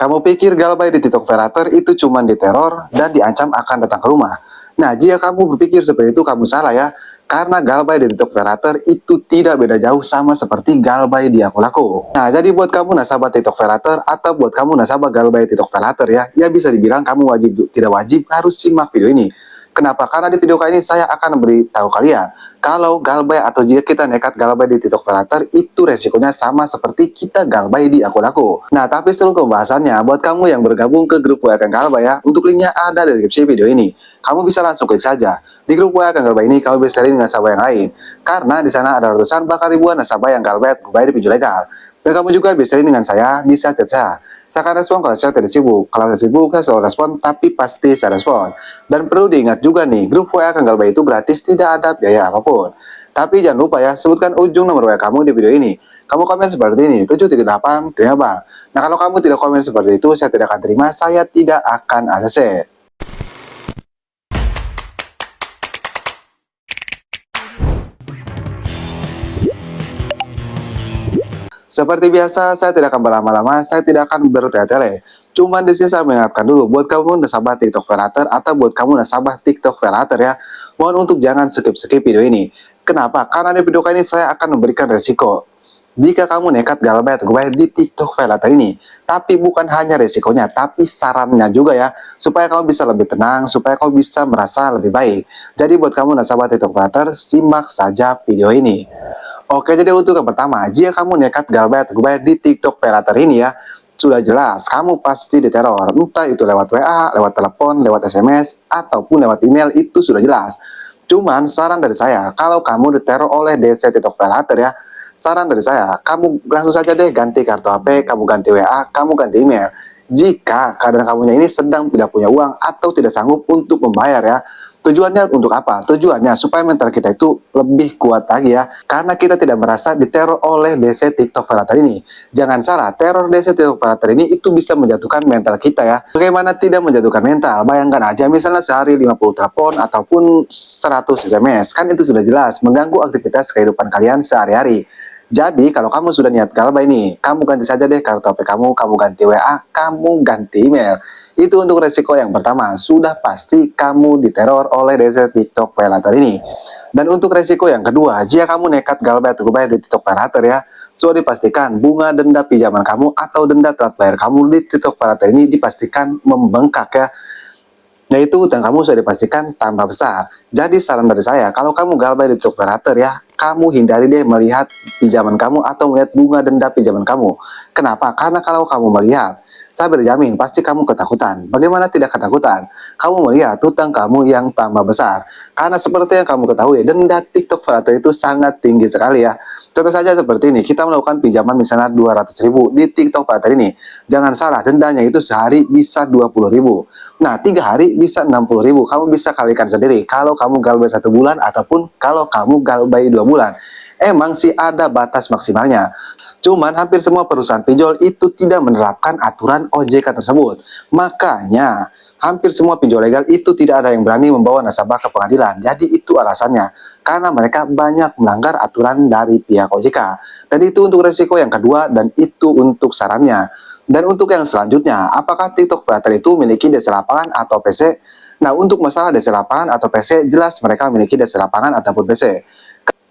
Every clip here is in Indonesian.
Kamu pikir Galbay di TikTok Operator itu cuma diteror dan diancam akan datang ke rumah? Nah, jika kamu berpikir seperti itu, kamu salah ya. Karena Galbay di TikTok Operator itu tidak beda jauh sama seperti Galbay di Aku Laku. Nah, jadi buat kamu nasabah TikTok Operator atau buat kamu nasabah Galbay TikTok Operator ya bisa dibilang kamu tidak wajib harus simak video ini. Kenapa? Karena di video kali ini saya akan memberitahu kalian kalau Galbay atau jika kita nekat Galbay di TikTok Operator itu resikonya sama seperti kita Galbay di Aku Laku. Nah, tapi sebelum pembahasannya, buat kamu yang bergabung ke grup WA Kang Galbay ya, untuk linknya ada di deskripsi video ini. Kamu bisa langsung klik saja. Di grup WA Kang Galbay ini kamu bisa sharing dengan nasabah yang lain. Karena di sana ada ratusan bahkan ribuan nasabah yang Galbay atau Galbay di pinjol legal. Dan kamu juga bisa sharing dengan saya, bisa chat saya. Saya akan respon kalau saya tidak sibuk. Kalau saya sibuk, saya selalu respon, tapi pasti saya respon. Dan perlu diingat juga nih, grup WA Kang Galbay itu gratis, tidak ada biaya apapun. Tapi jangan lupa ya, sebutkan ujung nomor WA kamu di video ini. Kamu komen seperti ini, 738, terima bang. Nah, kalau kamu tidak komen seperti itu, saya tidak akan terima, saya tidak akan ACC. Seperti biasa, saya tidak akan berlama-lama, saya tidak akan bertele-tele. Cuman di sini saya mengingatkan dulu buat kamu nasabah TikTok Operator atau buat kamu nasabah TikTok Operator ya. Mohon untuk jangan skip-skip video ini. Kenapa? Karena di video kali ini saya akan memberikan resiko jika kamu nekat Galbay atau Galbay di TikTok Operator ini. Tapi bukan hanya resikonya, tapi sarannya juga ya, supaya kamu bisa lebih tenang, supaya kamu bisa merasa lebih baik. Jadi buat kamu nasabah TikTok Operator, simak saja video ini. Oke, jadi untuk yang pertama, jika kamu nekat Galbay atau Galbay di TikTok Operator ini ya, sudah jelas kamu pasti diteror. Entah itu lewat WA, lewat telepon, lewat SMS, ataupun lewat email, itu sudah jelas. Cuman saran dari saya, kalau kamu diteror oleh DC TikTok Operator ya, saran dari saya, kamu langsung saja deh ganti kartu HP, kamu ganti WA, kamu ganti email. Jika keadaan kamunya ini sedang tidak punya uang atau tidak sanggup untuk membayar ya. Tujuannya untuk apa? Tujuannya supaya mental kita itu lebih kuat lagi ya. Karena kita tidak merasa diteror oleh DC TikTok Operator ini. Jangan salah, teror DC TikTok Operator ini itu bisa menjatuhkan mental kita ya. Bagaimana tidak menjatuhkan mental? Bayangkan aja misalnya sehari 50 telepon ataupun 100 SMS. Kan itu sudah jelas mengganggu aktivitas kehidupan kalian sehari-hari. Jadi kalau kamu sudah niat Galbay ini, kamu ganti saja deh kartu HP kamu ganti WA, kamu ganti email. Itu untuk resiko yang pertama, sudah pasti kamu diteror oleh DC TikTok Operator ini. Dan untuk resiko yang kedua, jika kamu nekat Galbay atau Galbay di TikTok Operator ya, sudah dipastikan bunga denda pinjaman kamu atau denda telat bayar kamu di TikTok Operator ini dipastikan membengkak ya. Yaitu utang kamu sudah dipastikan tambah besar. Jadi saran dari saya, kalau kamu Galbay di TikTok Operator ya, kamu hindari deh melihat pinjaman kamu atau melihat bunga denda pinjaman kamu. Kenapa? Karena kalau kamu melihat, saya berjamin pasti kamu ketakutan. Bagaimana tidak ketakutan? Kamu melihat utang kamu yang tambah besar. Karena seperti yang kamu ketahui, denda TikTok Operator itu sangat tinggi sekali ya. Contoh saja seperti ini, kita melakukan pinjaman misalnya 200.000 di TikTok Operator ini. Jangan salah, dendanya itu sehari bisa 20.000. Nah, 3 hari bisa 60.000. Kamu bisa kalikan sendiri kalau kamu Galbay 1 bulan ataupun kalau kamu Galbay 2 bulan. Emang sih ada batas maksimalnya. Cuman hampir semua perusahaan pinjol itu tidak menerapkan aturan OJK tersebut. Makanya hampir semua pinjol legal itu tidak ada yang berani membawa nasabah ke pengadilan. Jadi itu alasannya. Karena mereka banyak melanggar aturan dari pihak OJK. Dan itu untuk resiko yang kedua dan itu untuk sarannya. Dan untuk yang selanjutnya, apakah TikTok Operator itu memiliki DC lapangan atau PC? Nah, untuk masalah DC lapangan atau PC, jelas mereka memiliki DC lapangan ataupun PC.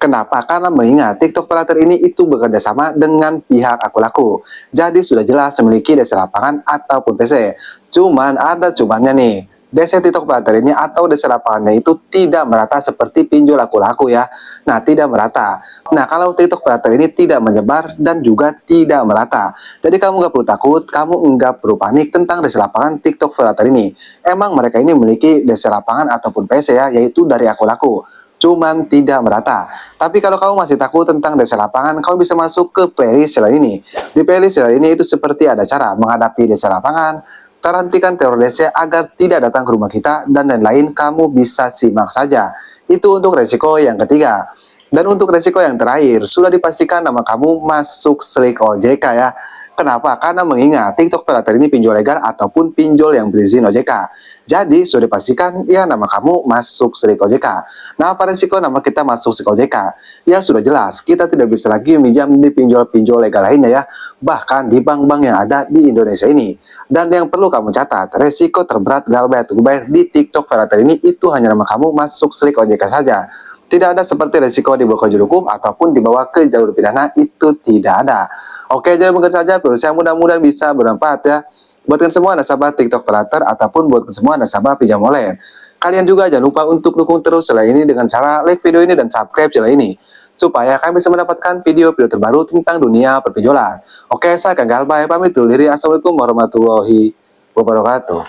Kenapa? Karena mengingat TikTok Operator ini itu bekerja sama dengan pihak Aku Laku. Jadi sudah jelas memiliki DC lapangan ataupun PC. Cuman ada cumannya nih. DC TikTok Operator ini atau DC lapangannya itu tidak merata seperti pinjol Aku Laku ya. Nah, tidak merata. Nah, kalau TikTok Operator ini tidak menyebar dan juga tidak merata. Jadi kamu nggak perlu takut, kamu nggak perlu panik tentang DC lapangan TikTok Operator ini. Emang mereka ini memiliki DC lapangan ataupun PC ya, yaitu dari Aku Laku. Cuman tidak merata. Tapi kalau kamu masih takut tentang DC lapangan, kamu bisa masuk ke playlist channel ini. Di playlist channel ini itu seperti ada cara menghadapi DC lapangan, karantikan teror DC agar tidak datang ke rumah kita, dan lain-lain. Kamu bisa simak saja. Itu untuk resiko yang ketiga. Dan untuk resiko yang terakhir, sudah dipastikan nama kamu masuk slik OJK ya. Kenapa? Karena mengingat TikTok Pay Later ini pinjol legal ataupun pinjol yang berizin OJK. Jadi sudah dipastikan ya nama kamu masuk SLIK OJK. Nah, apa resiko nama kita masuk SLIK OJK? Ya sudah jelas, kita tidak bisa lagi meminjam di pinjol-pinjol legal lainnya ya, bahkan di bank-bank yang ada di Indonesia ini. Dan yang perlu kamu catat, resiko terberat gagal bayar di TikTok Pay Later ini itu hanya nama kamu masuk SLIK OJK saja. Tidak ada seperti resiko dibawa ke jalur hukum ataupun dibawa ke jalur pidana, itu tidak ada. Oke, jadi mungkin saja virus yang mudah-mudahan bisa bermanfaat ya. Buatkan semua nasabah TikTok Pay Later ataupun buatkan semua nasabah pinjam online. Kalian juga jangan lupa untuk dukung terus channel ini dengan cara like video ini dan subscribe channel ini, supaya kami bisa mendapatkan video-video terbaru tentang dunia perpinjolan. Oke, saya Kang Galbay pamit dulu diri. Assalamualaikum warahmatullahi wabarakatuh.